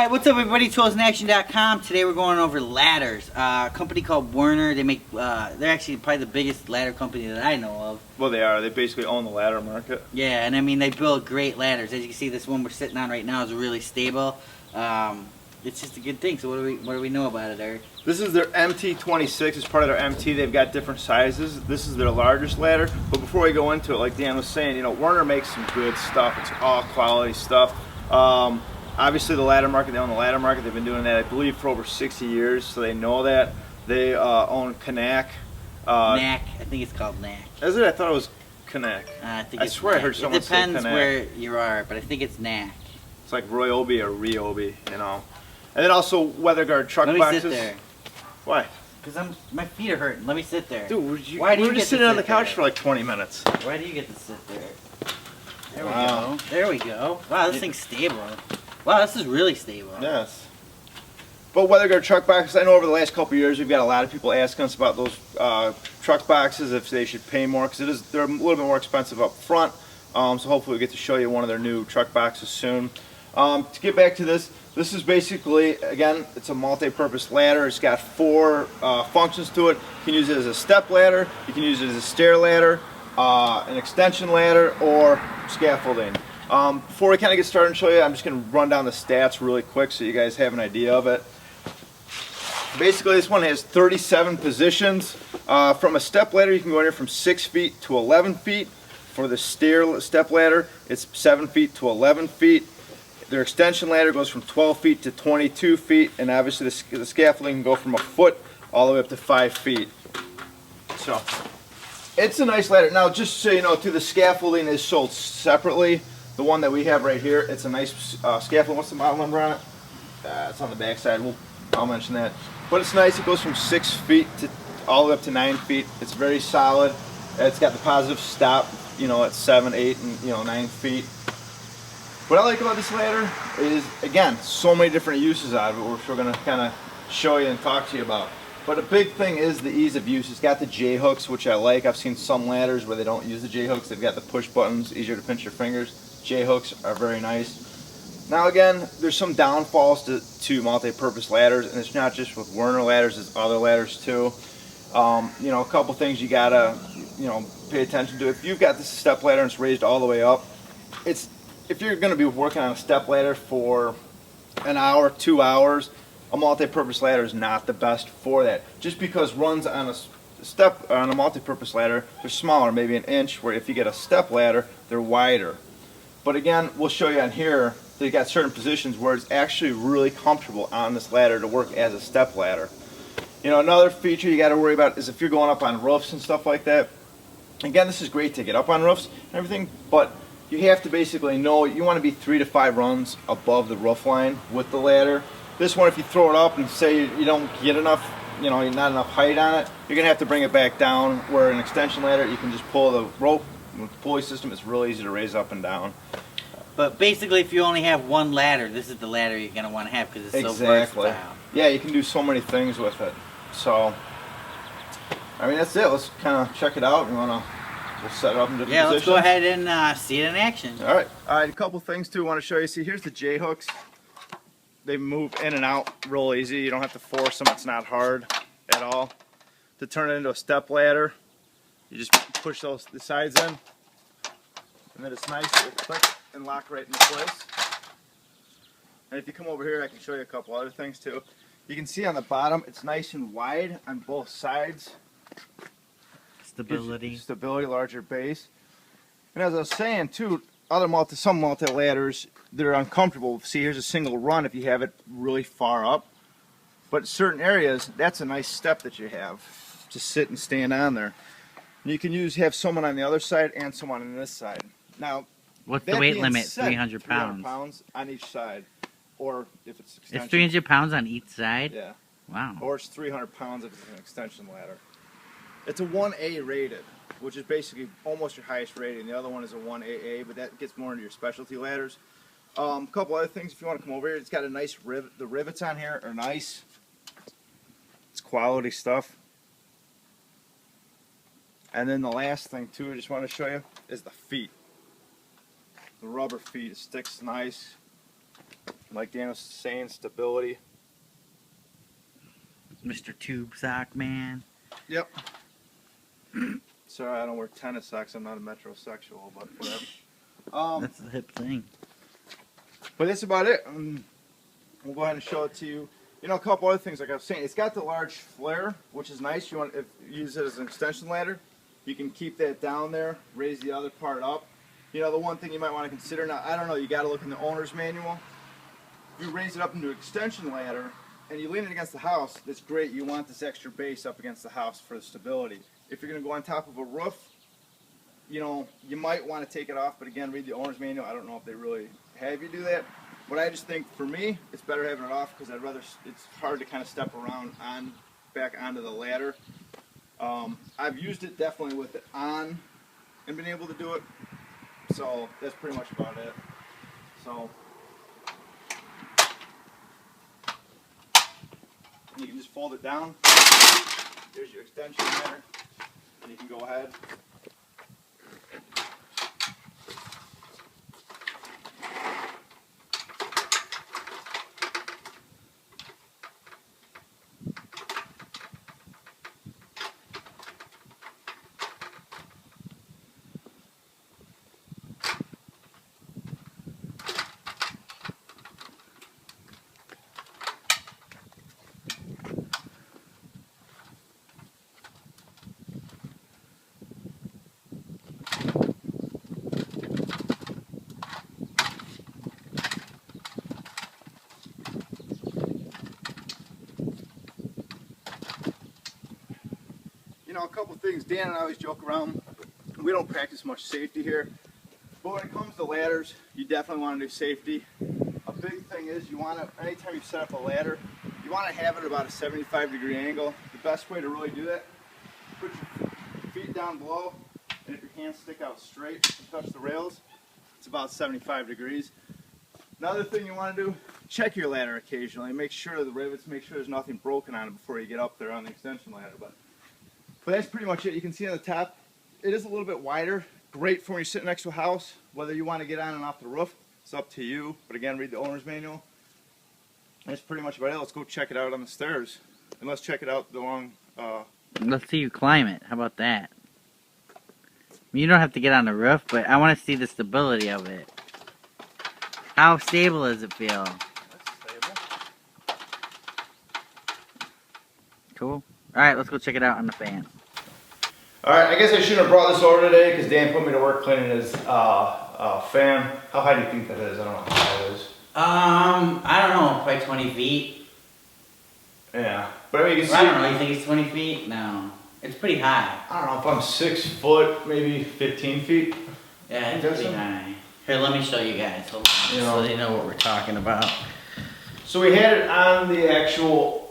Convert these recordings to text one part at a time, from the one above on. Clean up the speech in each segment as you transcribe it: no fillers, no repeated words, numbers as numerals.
Alright, what's up everybody, toolsinAction.com. Today we're going over ladders. A company called Werner. They make, they're actually probably the biggest ladder company that I know of. Well, they are. They basically own the ladder market. Yeah, and I mean, they build great ladders. As you can see, this one we're sitting on right now is really stable. It's just a good thing. So what do we know about it, Eric? This is their MT-26. It's part of their MT. They've got different sizes. This is their largest ladder. But before we go into it, like Dan was saying, you know, Werner makes some good stuff. It's all quality stuff. Obviously, the ladder market, they own the ladder market. They've been doing that, I believe, for over 60 years, so they know that. They own Knack. Knack. I think it's called Knack. Is it? I thought it was Knack. I swear Knack. I heard someone say Knack. It depends where you are, but I think it's Knack. It's like Ryobi or Ryobi, you know. And then also weather guard truck boxes. Let me sit there. Why? Because my feet are hurting. Let me sit there. Dude, why do we you were get just sitting to on the sit couch there? for like 20 minutes. Why do you get to sit there? There we Wow. go. There we go. Wow, this thing's stable. Wow, this is really stable. Yes. But weather guard truck boxes, I know over the last couple of years we've got a lot of people asking us about those truck boxes, if they should pay more, because they're a little bit more expensive up front. So hopefully we get to show you one of their new truck boxes soon. To get back to this is basically, again, it's a multi-purpose ladder. It's got four functions to it. You can use it as a step ladder, you can use it as a stair ladder, an extension ladder, or scaffolding. Before we kind of get started and show you, I'm just going to run down the stats really quick so you guys have an idea of it. Basically, this one has 37 positions. From a step ladder, you can go anywhere from 6 feet to 11 feet. For the step ladder, it's 7 feet to 11 feet. Their extension ladder goes from 12 feet to 22 feet, and obviously the scaffolding can go from a foot all the way up to 5 feet. So, it's a nice ladder. Now, just so you know, too, the scaffolding is sold separately. The one that we have right here, it's a nice scaffolding. What's the model number on it? It's on the back side. I'll mention that. But it's nice. It goes from 6 feet to all the way up to 9 feet. It's very solid. It's got the positive stop, you know, at 7, 8, and 9 feet. What I like about this ladder is, again, so many different uses out of it, which we're going to kind of show you and talk to you about. But a big thing is the ease of use. It's got the J-hooks, which I like. I've seen some ladders where they don't use the J-hooks. They've got the push buttons, easier to pinch your fingers. J-hooks are very nice. Now again, there's some downfalls to multi-purpose ladders, and it's not just with Werner ladders, it's other ladders too. You know, a couple things you gotta, pay attention to. If you've got this step ladder and it's raised all the way up, if you're going to be working on a step ladder for an hour, 2 hours, a multi-purpose ladder is not the best for that. Just because runs on a multi-purpose ladder, they're smaller, maybe an inch, where if you get a step ladder, they're wider. But again, we'll show you on here, they've got certain positions where it's actually really comfortable on this ladder to work as a step ladder. You know, another feature you got to worry about is if you're going up on roofs and stuff like that. Again, this is great to get up on roofs and everything, but you have to basically know you want to be 3 to 5 runs above the roof line with the ladder. This one, if you throw it up and say you don't get enough, not enough height on it, you're going to have to bring it back down, where an extension ladder, you can just pull the rope. With the pulley system, it's really easy to raise up and down. But basically, if you only have one ladder, this is the ladder you're going to want to have because it's so versatile. Yeah, you can do so many things with it. So, I mean, that's it. Let's kind of check it out. We'll set it up in different positions. Yeah, let's go ahead and see it in action. All right. A couple things too I want to show you. See, here's the J-hooks. They move in and out real easy. You don't have to force them. It's not hard at all. To turn it into a step ladder, you just push the sides in, and then it's nice. It'll click and lock right into place. And if you come over here, I can show you a couple other things too. You can see on the bottom, it's nice and wide on both sides. Stability. Stability, larger base. And as I was saying too, some multi-ladders, they're uncomfortable. See, here's a single run if you have it really far up. But certain areas, that's a nice step that you have. Just sit and stand on there. And you can have someone on the other side and someone on this side. Now, what's the weight limit? 300 pounds. 300 pounds on each side. Or if it's extension. It's 300 pounds on each side? Yeah. Wow. Or it's 300 pounds if it's an extension ladder. It's a 1A rated, which is basically almost your highest rating. The other one is a 1AA, but that gets more into your specialty ladders. A couple other things if you want to come over here. It's got a nice rivet. The rivets on here are nice. It's quality stuff. And then the last thing too I just want to show you is the feet. The rubber feet. It sticks nice. Like Dan was saying, stability. Mr. Tube Sock Man. Yep. Sorry, I don't wear tennis socks. I'm not a metrosexual, but whatever. That's the hip thing. But that's about it. We'll go ahead and show it to you. You know, a couple other things, like I was saying, it's got the large flare, which is nice. You want, if you use it as an extension ladder, you can keep that down there, raise the other part up. You know, the one thing you might want to consider, now, I don't know, you got to look in the owner's manual. If you raise it up into an extension ladder and you lean it against the house, that's great. You want this extra base up against the house for the stability. If you're going to go on top of a roof, you know, you might want to take it off, but again, read the owner's manual. I don't know if they really have you do that. But I just think, for me, it's better having it off because I'd rather, it's hard to kind of step around back onto the ladder. I've used it definitely with it on and been able to do it. So that's pretty much about it. So you can just fold it down. There's your extension ladder, and you can go ahead. You know, a couple things. Dan and I always joke around. We don't practice much safety here, but when it comes to ladders, you definitely want to do safety. A big thing is you want to, anytime you set up a ladder, you want to have it about a 75-degree angle. The best way to really do that, put your feet down below, and if your hands stick out straight and touch the rails, it's about 75 degrees. Another thing you want to do, check your ladder occasionally. Make sure the rivets, make sure there's nothing broken on it before you get up there on the extension ladder. But that's pretty much it. You can see on the top, it is a little bit wider. Great for when you're sitting next to a house. Whether you want to get on and off the roof, it's up to you. But again, read the owner's manual. That's pretty much about it. Let's go check it out on the stairs. And let's check it out along. Let's see you climb it. How about that? You don't have to get on the roof, but I want to see the stability of it. How stable does it feel? That's stable. Cool. Alright, let's go check it out on the fan. Alright, I guess I shouldn't have brought this over today because Dan put me to work cleaning his fan. How high do you think that is? I don't know how high it is. I don't know, probably 20 feet. Yeah. But I mean, you can see. I don't know, you think it's 20 feet? No. It's pretty high. I don't know if I'm 6 foot, maybe 15 feet. Yeah, it's pretty high. Here, let me show you guys. Hold on, so they know what we're talking about. So we had it on the actual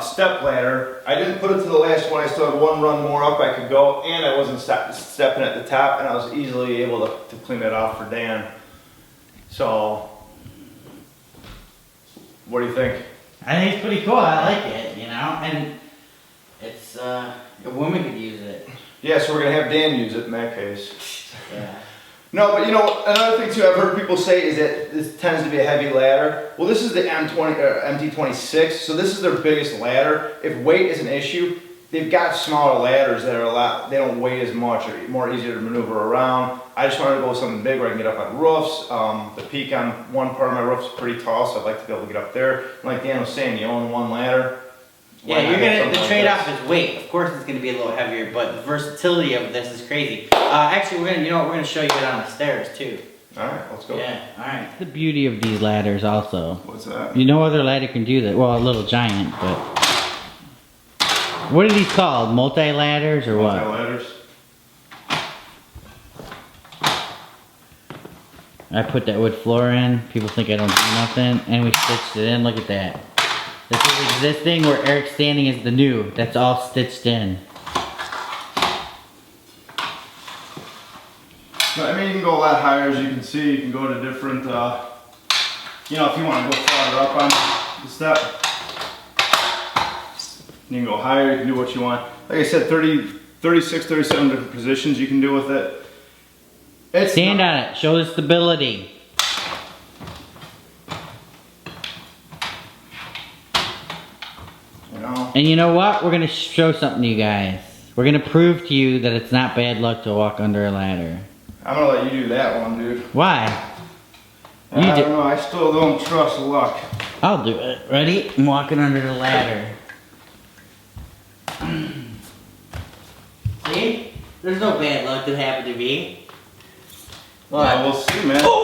step ladder. I didn't put it to the last one. I still had one run more up I could go, and I wasn't stepping at the top, and I was easily able to clean it off for Dan. So, what do you think? I think it's pretty cool. I like it, you know, and it's a woman could use it. Yeah, so we're gonna have Dan use it in that case. Yeah. No, but you know, another thing too I've heard people say is that this tends to be a heavy ladder. Well, this is the MT-26, so this is their biggest ladder. If weight is an issue, they've got smaller ladders that are they don't weigh as much, or more easier to maneuver around. I just wanted to go with something big where I can get up on roofs. The peak on one part of my roof is pretty tall, so I'd like to be able to get up there. And like Dan was saying, you own one ladder. Yeah, the trade-off is weight. Of course, it's gonna be a little heavier, but the versatility of this is crazy. Actually, we're gonna show you it on the stairs too. All right, let's go. Yeah, all right. The beauty of these ladders, also. What's that? No other ladder can do that. Well, a little giant, but what are these called? Multi-ladders or what? Multi-ladders. I put that wood floor in. People think I don't do nothing, and we stitched it in. Look at that. This is existing where Eric's standing is the new. That's all stitched in. No, I mean, you can go a lot higher, as you can see. You can go to different, you know, if you want to go farther up on the step, you can go higher, you can do what you want. Like I said, 36, 37 different positions you can do with it. Stand on it, show the stability. know. And you know what? We're gonna show something to you guys. We're gonna prove to you that it's not bad luck to walk under a ladder. I'm gonna let you do that one, dude. Why? I don't know. I still don't trust luck. I'll do it. Ready? I'm walking under the ladder. See? There's no bad luck that happened to me. What? Yeah, we'll see, man. Oh!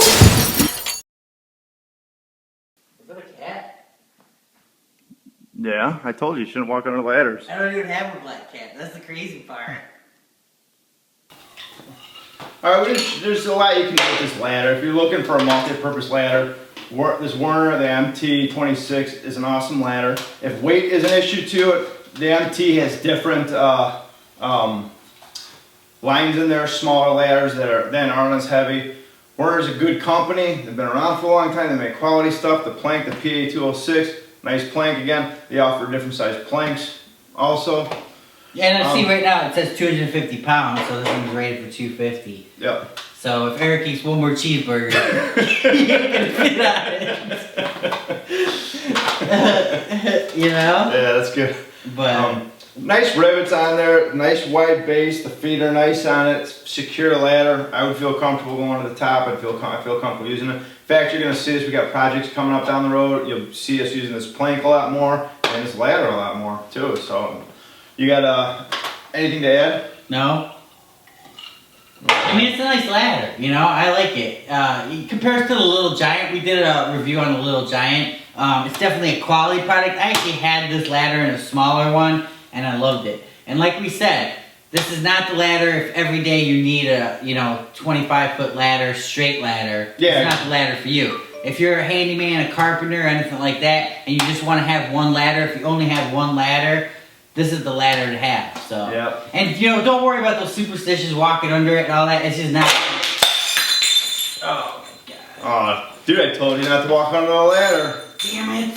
Is that a cat? Yeah, I told you shouldn't walk under ladders. I don't even have a black cat. That's the crazy part. Alright, there's a lot you can do with this ladder. If you're looking for a multi-purpose ladder, this Werner, the MT-26, is an awesome ladder. If weight is an issue to it, the MT has different lines in there, smaller ladders that aren't as heavy. Werner's a good company. They've been around for a long time. They make quality stuff. The plank, the PA206, nice plank again. They offer different size planks also. Yeah, and I see right now it says 250 pounds, so this one's rated for 250. Yep. So if Eric eats one more cheeseburger, you're gonna fit on it. You know? Yeah, that's good. But nice rivets on there, nice wide base. The feet are nice on it. Secure ladder. I would feel comfortable going to the top. I feel comfortable using it. In fact, you're gonna see us. We got projects coming up down the road. You'll see us using this plank a lot more and this ladder a lot more too. So, you got anything to add? no. I mean, it's a nice ladder, you know, I like it. Compared to the Little Giant, we did a review on the Little Giant. It's definitely a quality product. I actually had this ladder in a smaller one, and I loved it. And like we said, this is not the ladder if every day you need a, 25-foot ladder, straight ladder. Yeah. It's not the ladder for you. If you're a handyman, a carpenter, anything like that, and you just want to have one ladder, if you only have one ladder, this is the ladder to have. So, yep. And don't worry about those superstitions walking under it and all that. It's just not. Oh my god. Dude, I told you not to walk under the ladder. Damn it.